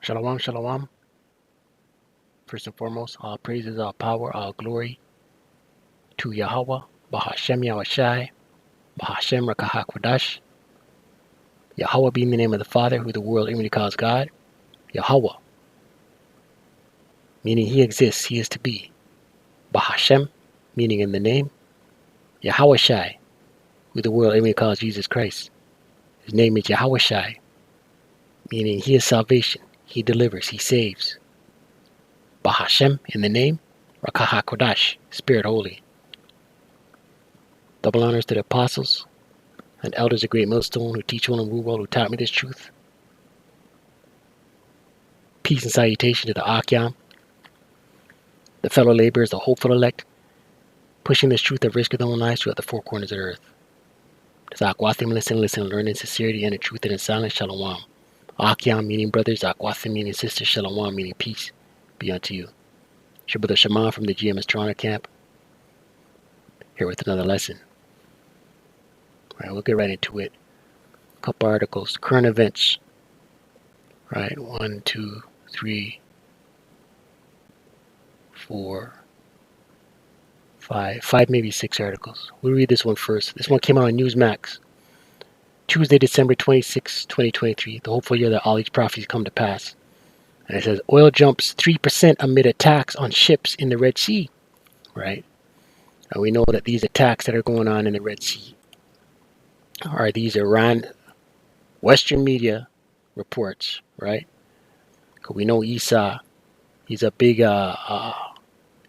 Shalom, shalom. First and foremost, all praises, all power, all glory to Yahweh, Bahashem Yahushai, Bahashem Rakahakwadash. Yahweh being the name of the Father, who the world inwardly calls God. Yahweh, meaning He exists, He is to be. Bahashem, meaning in the name. Yahushai, who the world inwardly calls Jesus Christ. His name is Yahushai, meaning He is salvation. He delivers, He saves. Bahashem, in the name. Rakahakwadash, Spirit Holy. Double honors to the apostles and elders of Great Millstone who teach well and rule well, who taught me this truth. Peace and salutation to the Akyam, the fellow laborers, the hopeful elect, pushing this truth at risk of their own lives throughout the four corners of the earth. To Akwathim, listen, learn in sincerity and in truth and in silence, Shalom. Akyam meaning brothers, Akwathim meaning sisters, Shalom meaning peace be unto you. It's your brother Shaman from the GMS Toronto camp, here with another lesson. All right, we'll get right into it. A couple articles, current events. Right, 1, 2, 3, 4, 5, maybe 6 articles. We'll read this one first. This one came out on Newsmax. Tuesday, December 26, 2023. The hopeful year that all these prophecies come to pass. And it says, oil jumps 3% amid attacks on ships in the Red Sea. Right? And we know that these attacks that are going on in the Red Sea are these Iran, Western media reports, right? Because we know Esau, he's a big,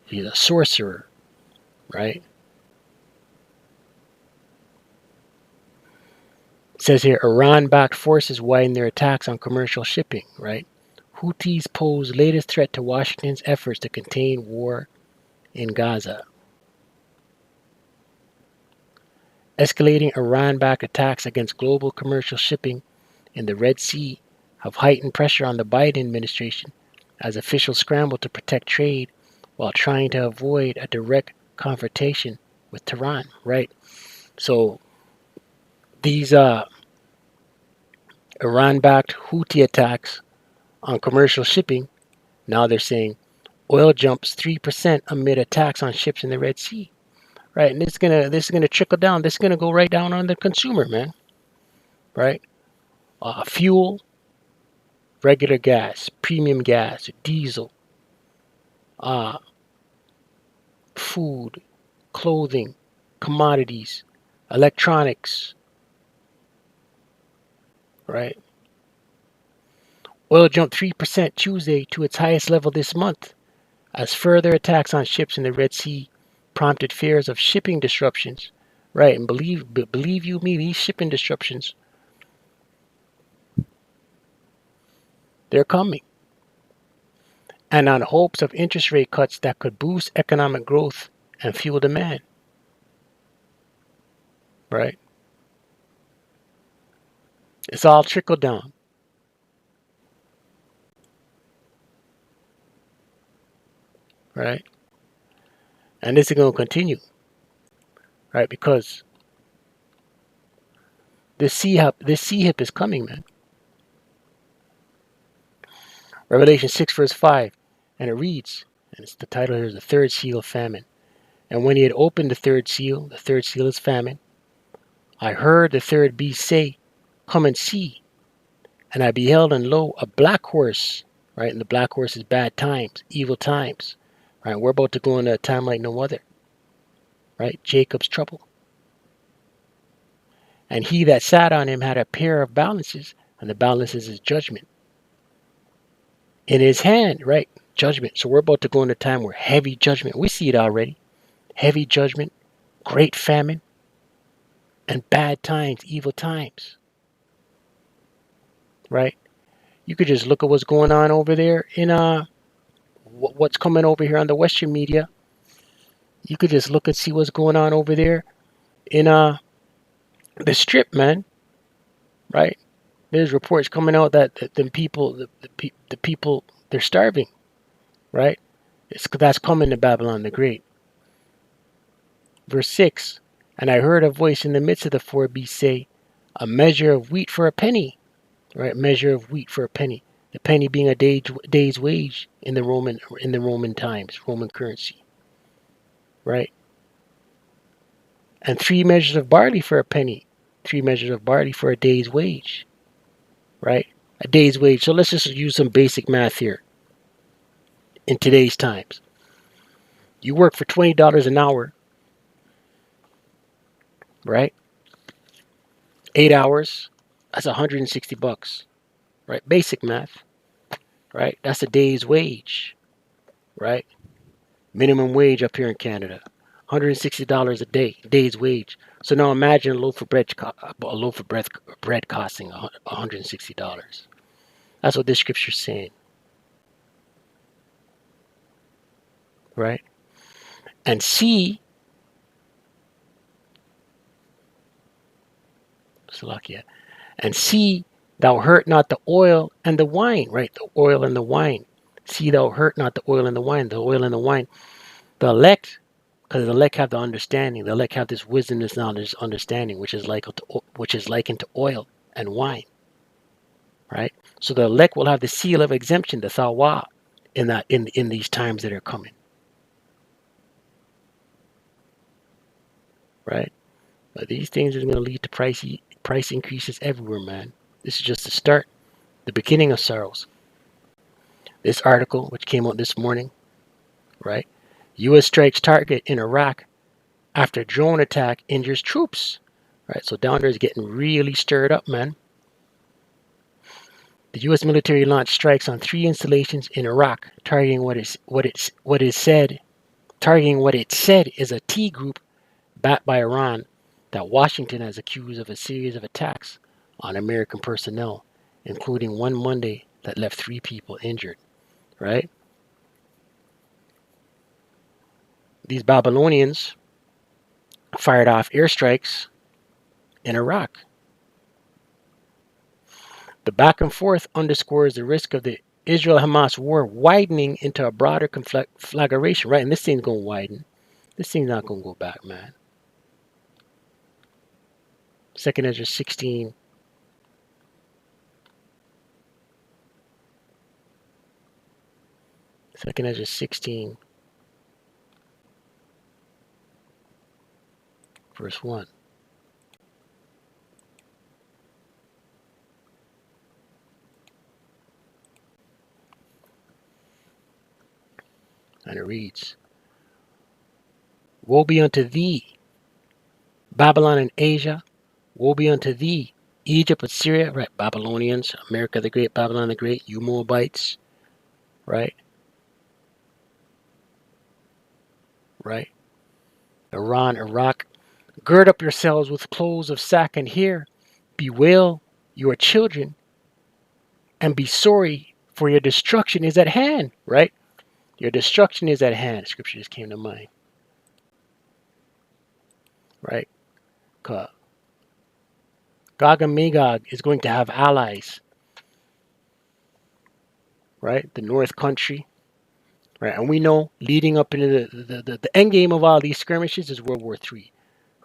he's a sorcerer, right? It says here, Iran-backed forces widen their attacks on commercial shipping, right? Houthis pose latest threat to Washington's efforts to contain war in Gaza. Escalating Iran-backed attacks against global commercial shipping in the Red Sea have heightened pressure on the Biden administration as officials scramble to protect trade while trying to avoid a direct confrontation with Tehran, right? So these Iran-backed Houthi attacks on commercial shipping, now they're saying oil jumps 3% amid attacks on ships in the Red Sea, right? And this is gonna trickle down. This is gonna go right down on the consumer, man, right? Fuel, regular gas, premium gas, diesel, food, clothing, commodities, electronics, right? Oil jumped 3% Tuesday to its highest level this month as further attacks on ships in the Red Sea prompted fears of shipping disruptions, right? And believe you me, these shipping disruptions, they're coming. And on hopes of interest rate cuts that could boost economic growth and fuel demand, right? It's all trickle down. Right? And this is going to continue, right? Because this sea hip is coming, man. Revelation 6 verse 5, and it reads, and it's the title here is the third seal of famine. And when he had opened the third seal is famine, I heard the third beast say, come and see. And I beheld, and lo, a black horse, right? And the black horse is bad times, evil times, right? We're about to go into a time like no other, right? Jacob's trouble. And he that sat on him had a pair of balances, and the balances is judgment. In his hand, right? Judgment. So we're about to go into a time where heavy judgment, we see it already. Heavy judgment, great famine, and bad times, evil times. Right? You could just look at what's going on over there in what's coming over here on the Western media. You could just look and see what's going on over there in the Strip, man. Right? There's reports coming out that the people, they're starving. Right? That's coming to Babylon the Great. Verse 6, and I heard a voice in the midst of the four beasts say, a measure of wheat for a penny. Right? Measure of wheat for a penny. The penny being a day's wage in the Roman times, Roman currency, right? And 3 measures of barley for a penny, 3 measures of barley for a day's wage, right? A day's wage. So let's just use some basic math here. In today's times, you work for $20 an hour, right? 8 hours, that's $160, right? Basic math, right? That's a day's wage, right? Minimum wage up here in Canada, $160 a day, day's wage. So now imagine a loaf of bread costing $160. That's what this scripture is saying, right? And see, Salakia, and see thou hurt not the oil and the wine, right? The oil and the wine. See thou hurt not the oil and the wine, the oil and the wine. The elect, because the elect have the understanding, the elect have this wisdom, this knowledge, understanding, which is likened to oil and wine, right? So the elect will have the seal of exemption, the thawa, in these times that are coming, right? But these things are going to lead to price increases everywhere, man. This is just the start, the beginning of sorrows. This article, which came out this morning, right? U.S. strikes target in Iraq after drone attack injures troops, right? So down there is getting really stirred up, man. The U.S. military launched strikes on 3 installations in Iraq, targeting what it said is a T group backed by Iran that Washington has accused of a series of attacks on American personnel, including one Monday that left 3 people injured, right? These Babylonians fired off airstrikes in Iraq. The back and forth underscores the risk of the Israel-Hamas war widening into a broader conflagration, right? And this thing's going to widen. This thing's not going to go back, man. 2nd Ezra 16. Second Ezra 16, verse 1. And it reads, Woe be unto thee, Babylon and Asia. Woe be unto thee, Egypt, Assyria, right? Babylonians, America the Great, Babylon the Great, you Moabites, right? Right? Iran, Iraq. Gird up yourselves with clothes of sack and hair. Bewail your children and be sorry, for your destruction is at hand, right? Your destruction is at hand. Scripture just came to mind, right? Gog and Magog is going to have allies, right? The North Country, right? And we know leading up into the end game of all these skirmishes is World War III,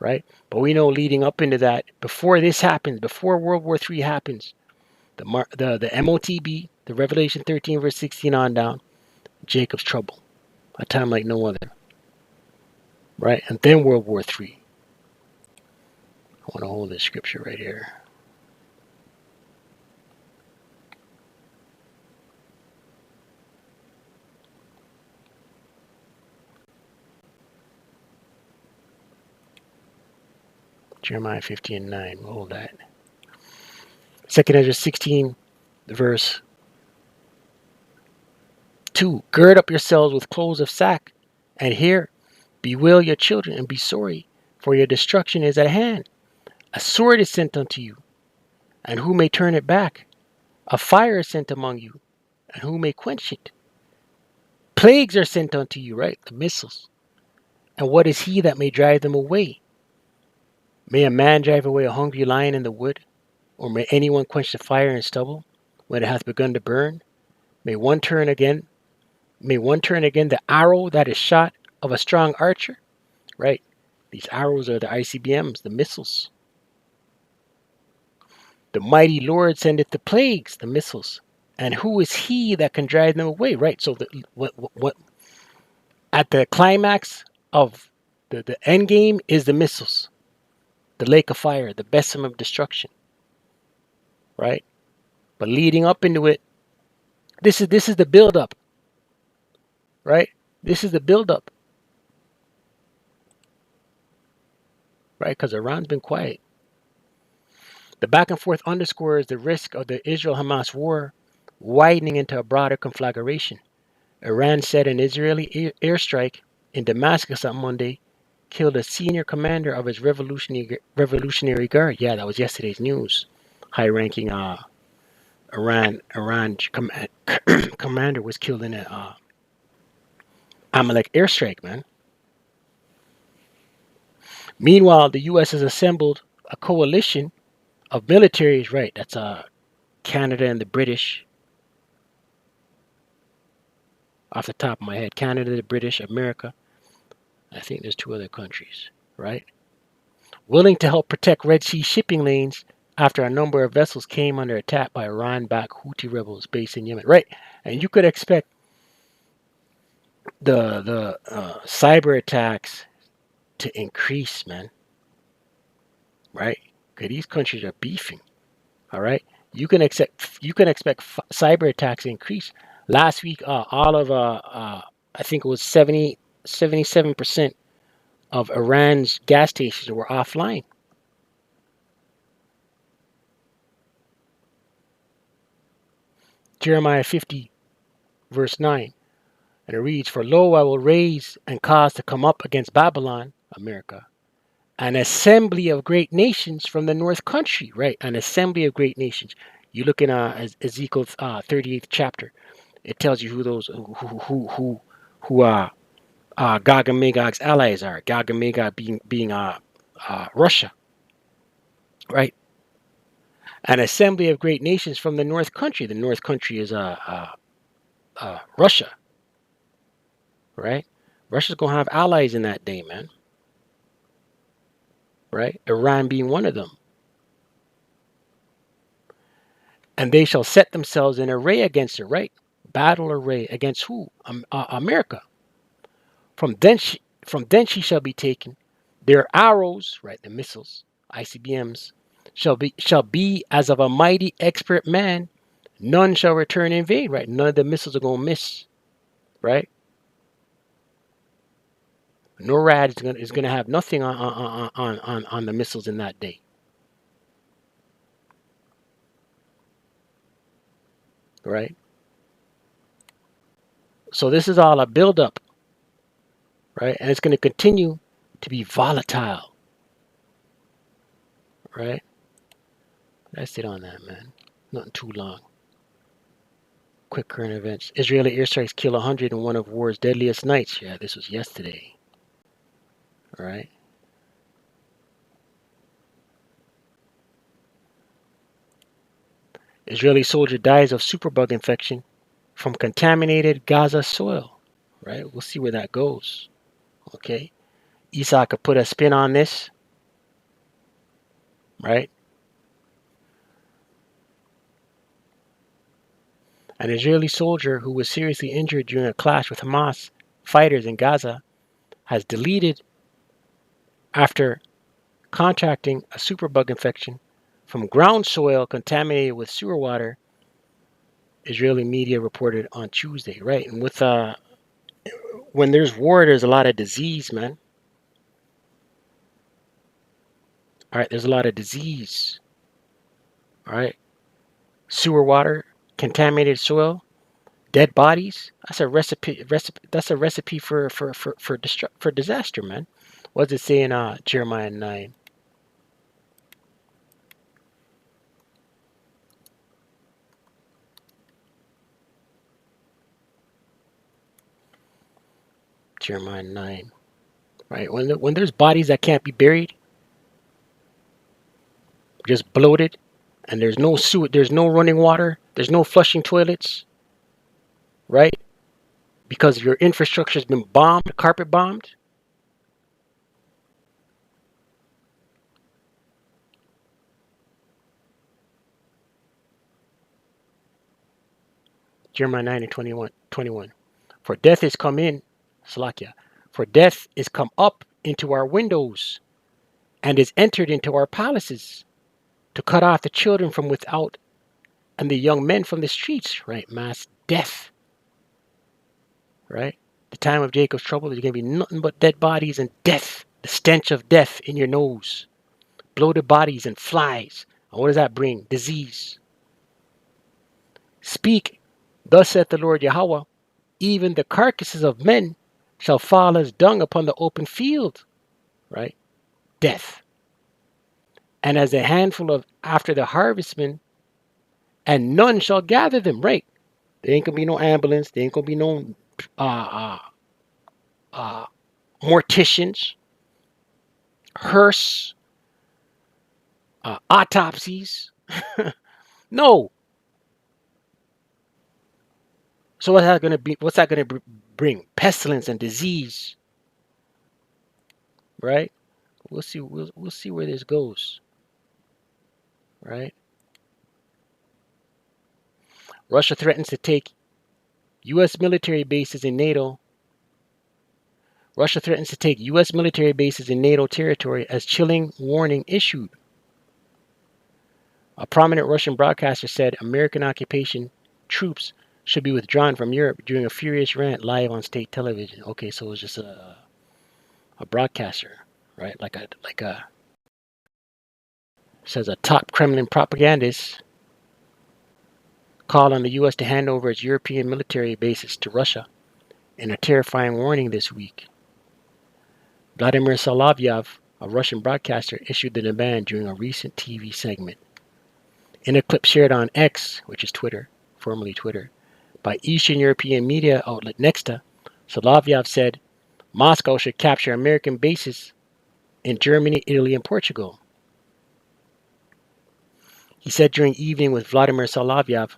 right? But we know leading up into that, before this happens, before World War III happens, the MOTB, the Revelation 13 verse 16 on down, Jacob's trouble, a time like no other, right? And then World War III. I want to hold this scripture right here. Jeremiah 15:9. We'll hold that. 2nd Ezra 16, verse 2. Gird up yourselves with clothes of sack and hair. Bewail your children and be sorry, for your destruction is at hand. A sword is sent unto you, and who may turn it back? A fire is sent among you, and who may quench it? Plagues are sent unto you, right? The missiles. And what is he that may drive them away? May a man drive away a hungry lion in the wood? Or may anyone quench the fire in stubble when it hath begun to burn? May one turn again the arrow that is shot of a strong archer, right? These arrows are the ICBMs, the missiles. The mighty Lord sendeth the plagues, the missiles, And who is he that can drive them away? Right. So what at the climax of the end game is the missiles, the lake of fire, the besom of destruction. Right. But leading up into it, this is the build up. Right. This is the build up. Right. Because Iran's been quiet. The back and forth underscores the risk of the Israel-Hamas war widening into a broader conflagration. Iran said an Israeli airstrike in Damascus on Monday killed a senior commander of its Revolutionary Guard. Yeah, that was yesterday's news. High-ranking Iran commander was killed in a Amalek airstrike, man. Meanwhile, the U.S. has assembled a coalition of militaries. Right, that's Canada and the British. Off the top of my head, Canada, the British, America. I think there's 2 other countries, right? Willing to help protect Red Sea shipping lanes after a number of vessels came under attack by Iran-backed Houthi rebels based in Yemen, right? And you could expect the cyber attacks to increase, man, right? Because these countries are beefing, all right. You can expect cyber attacks to increase. Last week, all of I think it was 77% of Iran's gas stations were offline. Jeremiah 50, verse 9. And it reads, For lo, I will raise and cause to come up against Babylon, America, an assembly of great nations from the north country, right? An assembly of great nations. You look in Ezekiel's 38th chapter. It tells you who those who Gog and Magog's allies are. Gog and Magog being Russia, right? An assembly of great nations from the north country. The north country is Russia, right? Russia's gonna have allies in that day, man. Right? Iran being one of them. And they shall set themselves in array against it, right? Battle array against who? America. From thence she shall be taken. Their arrows, right? The missiles, ICBMs, shall be as of a mighty expert man. None shall return in vain, right? None of the missiles are gonna miss, right? NORAD is gonna have nothing on the missiles in that day. Right? So this is all a build-up, right? And it's going to continue to be volatile, right? That's it on that, man. Nothing too long. Quick current events. Israeli airstrikes kill 100 in one of war's deadliest nights. Yeah, this was yesterday, right? Israeli soldier dies of superbug infection from contaminated Gaza soil, right? We'll see where that goes, okay? Esau could put a spin on this, right? An Israeli soldier who was seriously injured during a clash with Hamas fighters in Gaza has deleted after contracting a superbug infection from ground soil contaminated with sewer water, Israeli media reported on Tuesday, right? And with when there's war, there's a lot of disease, man. All right, there's a lot of disease. All right, sewer water, contaminated soil, dead bodies. That's a recipe. That's a recipe for disaster, man. What does it say in Jeremiah 9? Jeremiah 9. Right, when there's bodies that can't be buried, just bloated, and there's no sewer, there's no running water, there's no flushing toilets, right? Because your infrastructure's been bombed, carpet bombed. Jeremiah 9 and 21. For death is come in, Salakia. For death is come up into our windows and is entered into our palaces to cut off the children from without and the young men from the streets, right? Mass death, right? The time of Jacob's trouble, there's going to be nothing but dead bodies and death, the stench of death in your nose, bloated bodies and flies. And what does that bring? Disease. Speak, thus saith the Lord Yahweh, even the carcasses of men shall fall as dung upon the open field, right? Death. And as a handful of after the harvestmen, and none shall gather them, right? There ain't gonna be no ambulance, there ain't gonna be no morticians, hearse, autopsies. No. So what's that gonna be? What's that gonna bring? Pestilence and disease, right? We'll see. We'll see where this goes, right? Russia threatens to take U.S. military bases in NATO. Russia threatens to take U.S. military bases in NATO territory as chilling warning issued. A prominent Russian broadcaster said American occupation troops should be withdrawn from Europe during a furious rant live on state television. Okay, so it was just a broadcaster, right? Like a says a top Kremlin propagandist called on the U.S. to hand over its European military bases to Russia in a terrifying warning this week. Vladimir Solovyov, a Russian broadcaster, issued the demand during a recent TV segment. In a clip shared on X, which is Twitter, formerly Twitter, by Eastern European media outlet Nexta, Solovyov said Moscow should capture American bases in Germany, Italy, and Portugal. He said during evening with Vladimir Solovyov,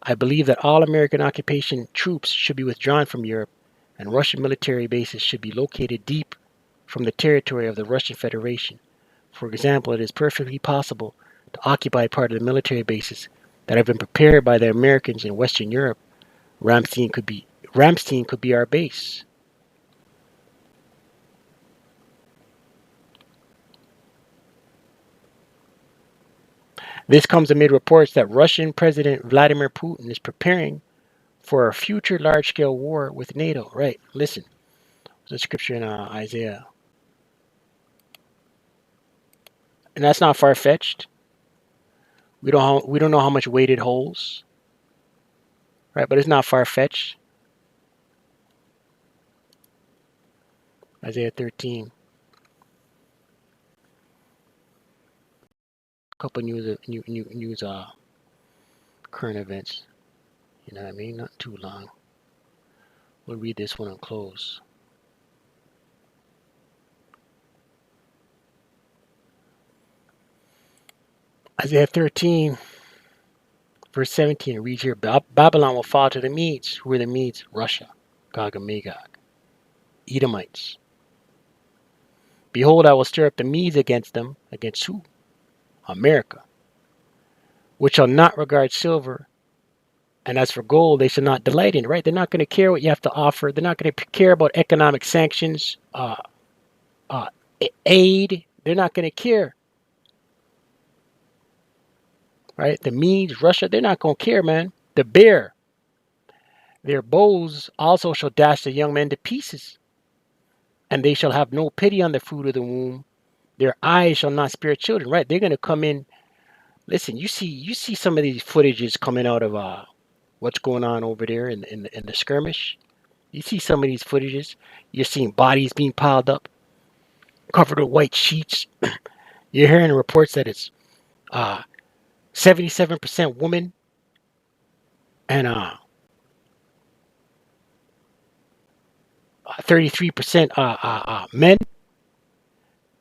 I believe that all American occupation troops should be withdrawn from Europe and Russian military bases should be located deep from the territory of the Russian Federation. For example, it is perfectly possible to occupy part of the military bases that have been prepared by the Americans in Western Europe. Ramstein could be our base. This comes amid reports that Russian President Vladimir Putin is preparing for a future large-scale war with NATO. Right, listen. There's a scripture in Isaiah. And that's not far-fetched. We don't know how much weight it holds. Right, but it's not far-fetched. Isaiah 13. A couple news current events. You know what I mean? Not too long. We'll read this one and close. Isaiah 13, verse 17, it reads here, Babylon will fall to the Medes. Who are the Medes? Russia, Gog and Magog, Edomites. Behold, I will stir up the Medes against them. Against who? America. Which shall not regard silver. And as for gold, they shall not delight in it, right? They're not going to care what you have to offer. They're not going to care about economic sanctions, aid. They're not going to care. Right? The Medes, Russia, they're not going to care, man. The bear. Their bows also shall dash the young men to pieces. And they shall have no pity on the fruit of the womb. Their eyes shall not spare children, right? They're going to come in. Listen, you see some of these footages coming out of what's going on over there in the skirmish. You see some of these footages. You're seeing bodies being piled up, covered with white sheets. You're hearing reports that it's 77% women and 33% men.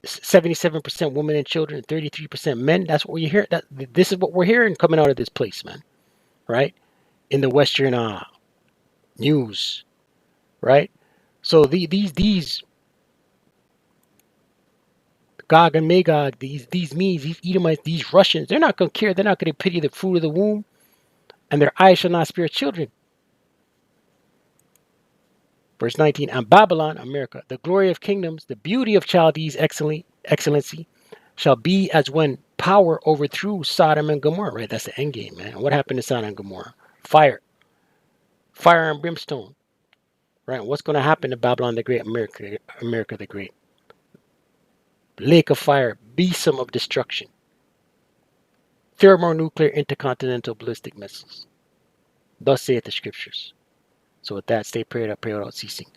77% women and children, 33% men. That's what you hear. This is what we're hearing coming out of this place, man. Right? In the Western news, right? So these Gog and Magog, these Medes, these Edomites, these Russians, they're not going to care. They're not going to pity the fruit of the womb, and their eyes shall not spare children. Verse 19, and Babylon, America, the glory of kingdoms, the beauty of Chaldees' excellency, shall be as when power overthrew Sodom and Gomorrah. Right, that's the end game, man. What happened to Sodom and Gomorrah? Fire and brimstone. Right, what's going to happen to Babylon the Great, America the Great? Lake of fire, besom of destruction, thermonuclear intercontinental ballistic missiles. Thus saith the scriptures. So with that, stay prayed up, pray without ceasing.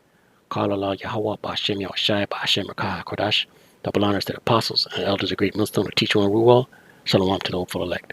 Call Allah Yahweh, Ba'ashem Yahushai, Ba'ashem Rakah Kodash. Double honors to the apostles and elders of Great Millstone who teach one rule well. Shalom to the hopeful elect.